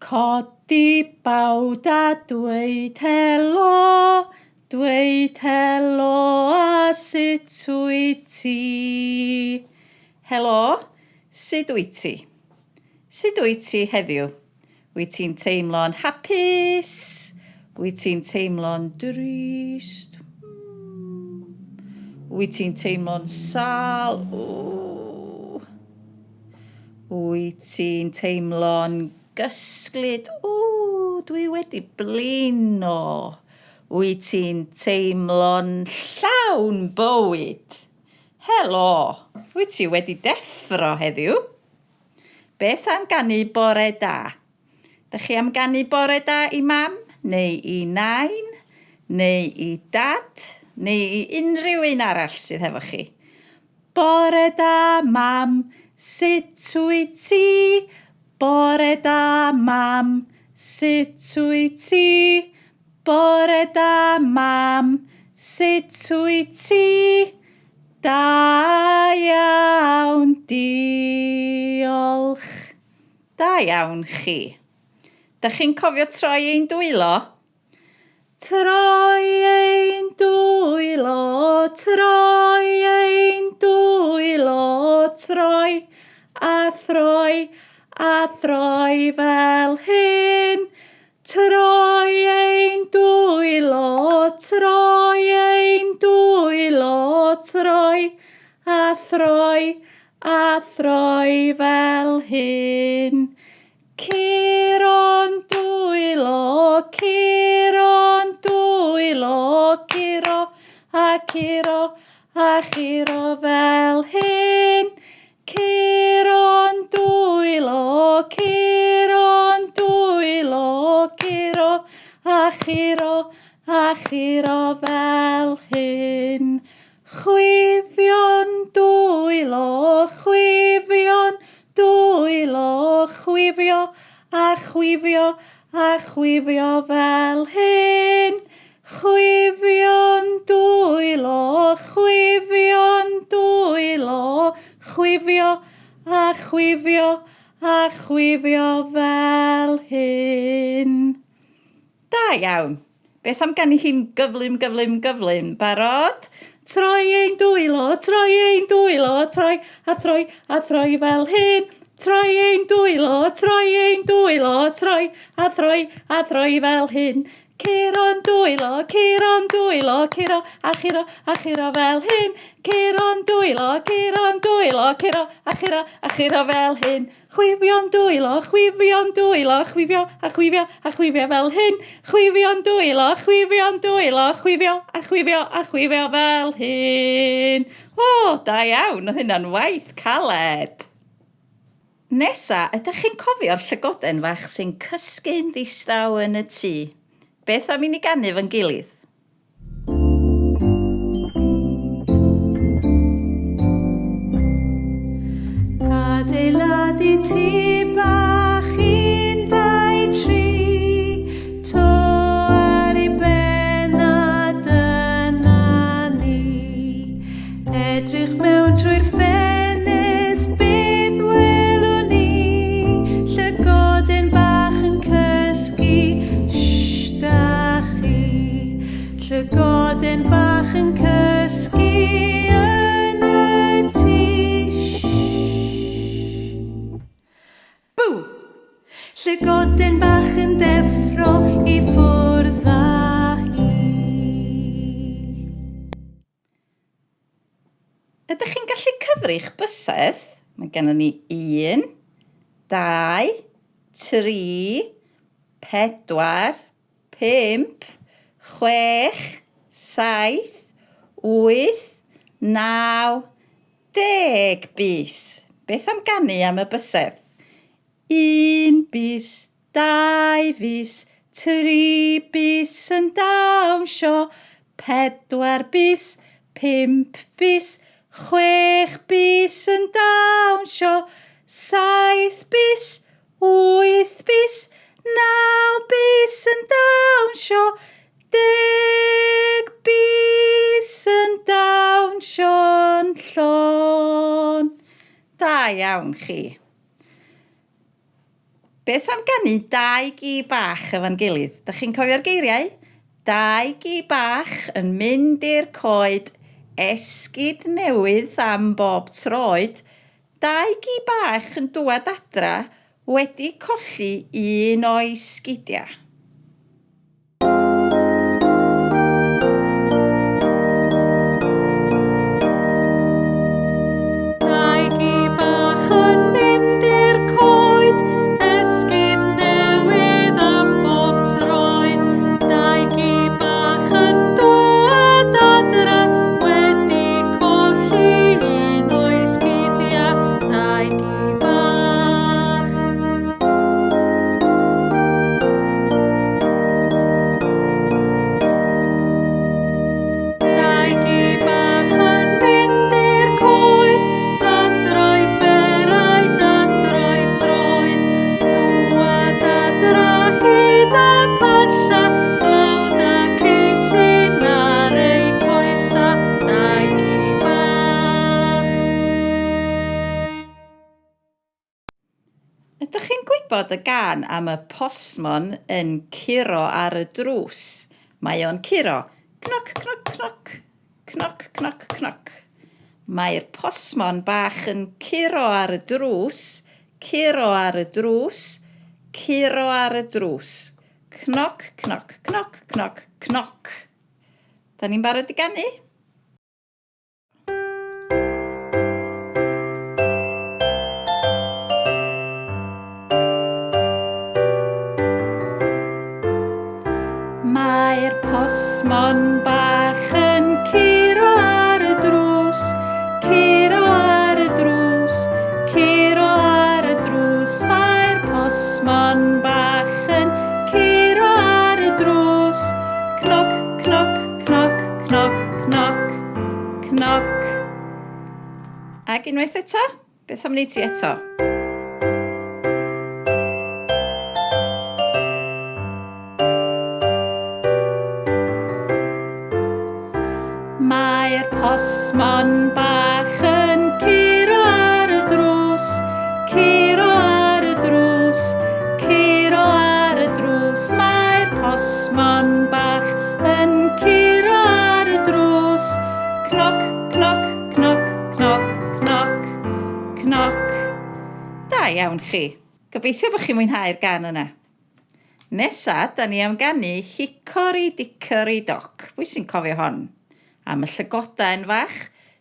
Codi bawd a dweud helo a sut wyt ti? Helo, sut wyt ti? Sut wyt ti heddiw? Wyt ti'n teimlo'n hapus? Wyt ti'n teimlo'n drist? Wyt ti'n teimlo'n sal? Wyt ti'n teimlo'n gysglyd? Dwi wedi blino. Wyt ti'n teimlo'n llawn bywyd? Helo, wyt ti wedi deffro heddiw? Beth am ganu bore da? Dych chi am ganu bore da i mam, neu i nain, neu i dad, neu i unrhyw un arall sydd hefo chi? Bore da, mam, sut wyt ti? Bore da, mam, sut wyt ti? Bore da, mam, sut wyt ti? Da iawn, diolch. Da iawn chi. Dych chi'n cofio troi ein dwylo? Troi ein dwylo, troi ein dwylo, troi a throi fel hyn. Troi ein dwylo, troi ein dwylo, troi a throi fel hyn. Curo'n dwylo, curo'n dwylo, curo a churo fel hyn. Curo'n dwylo, curo'n dwylo, curo a churo fel hyn. Chwifio'n dwylo, chwifio'n dwylo, chwifio a chwifio fel hyn. Chwifio'n dwylo, chwifio'n dwylo, chwifio a chwifio fel hyn. Da iawn. Beth am ganu hi'n gyflym? Barod? Troi ein dwylo, troi ein dwylo, troi a throi fel hyn. Troi ein dwylo, troi ein dwylo, troi a throi fel hyn. Curo'n dwylo, curo a churo fel hyn. Curo'n dwylo, curo a churo fel hyn. Chwifio'n dwylo, chwifio a chwifio fel hyn. Chwifio'n dwylo, chwifio a chwifio fel hyn. Da iawn, oedd hynna'n waith caled. Nesa, ydych chi'n cofio'r llygoden fach sy'n cysgu'n ddistaw yn y tŷ? Beth am i ni ganu fy'n gilydd? Adeiladu tŷ bach un, dau, tri, to ar ei ben a dyna ni. Edrych mewn trwy'r ffenest, beth welwn ni? Llygoden bach yn cysgu, da chi. Llygoden bach yn cysgu yn y tŷ. Bw! Llygoden bach yn deffro i ffwrdd â hi. Ydych chi'n gallu cyfri'ch bysedd? Mae gennym ni 1, 2, 3, 4, 5, 6, 7, 8, 9, 10 bys. Beth am ganu am y bysedd? 1 bys, 2 bys, 3 bys yn dawnsio, 4 bys, 5 bys, 6 bys yn dawnsio, 7 bys, 8 bys, 9 bys yn dawnsio, 10 bys yn dawnsio'n llon. 'Llon. 'Llon. Da iawn chi. Beth am ganu dau gi bach efo'n gilydd? Da chi'n cofio'r geiriau? Dau gi bach yn mynd i'r coed, esgid newydd am bob troed. Dau gi bach yn dŵad adra wedi colli un o'i sgidiau. Ydych chi'n gwybod y gân am y posmon yn curo ar y drws? Mae o'n curo cnoc, cnoc, cnoc, cnoc, cnoc, cnoc. Mae'r posmon bach yn curo ar y drws, curo ar y drws, curo ar y drws. Cnoc, cnoc, cnoc, cnoc, cnoc. Da ni'n barod i ganu? Mae'r posmon bach yn curo ar y drws, curo ar y drws, curo ar y drws. Mae'r posmon bach yn curo ar y drws, cnoc, cnoc, cnoc, cnoc, cnoc, cnoc. Ac unwaith eto, beth am wneud ti eto? Mae'r posmon bach yn curo ar y drws, curo ar y drws, curo ar y drws. Mae'r posmon bach yn curo ar y drws, cnoc, cnoc, cnoc, cnoc, cnoc, cnoc. Da iawn chi. Gobeithio bod chi'n mwynhau'r gân yna. Nesa, da ni am ganu Hickory Dickory Dock. Pwy sy'n cofio hon? Am y llygoden fach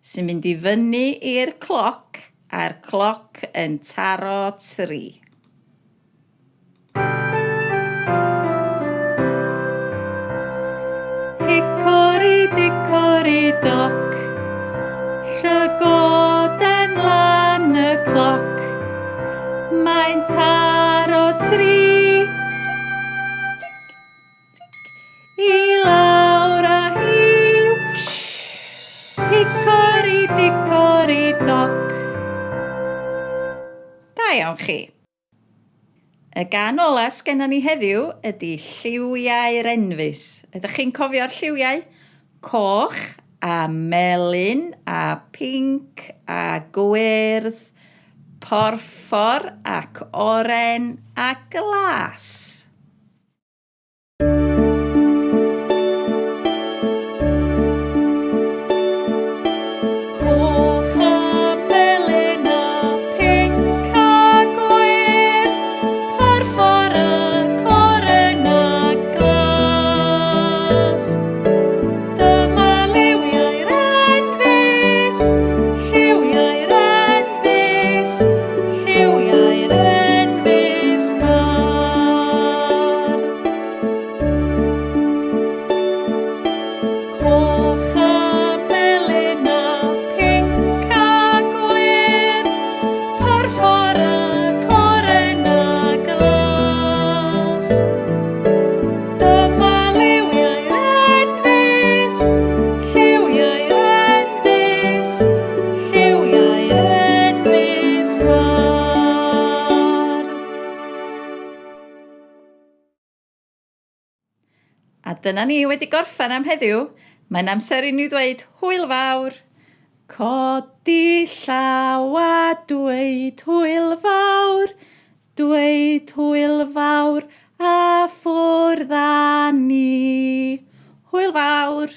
sy'n mynd i fyny i'r cloc a'r cloc yn taro tri. Hickory Dickory Dock, llygoden lan y cloc, mae'n taro tri. I lawr a hiw, Hickory Dickory Dock. Da iawn chi. Y gan ola sgenna ni heddiw ydy lliwiau'r enfys. Ydych chi'n cofio'r lliwiau? Coch a melyn a pinc a gwyrdd, porffor ac oren a glas. A dyna ni wedi gorffen am heddiw. Mae'n amser i ni ddweud hwyl fawr. Codi llaw a dweud hwyl fawr. Dweud hwyl fawr a ffwrdd â ni. Hwyl fawr!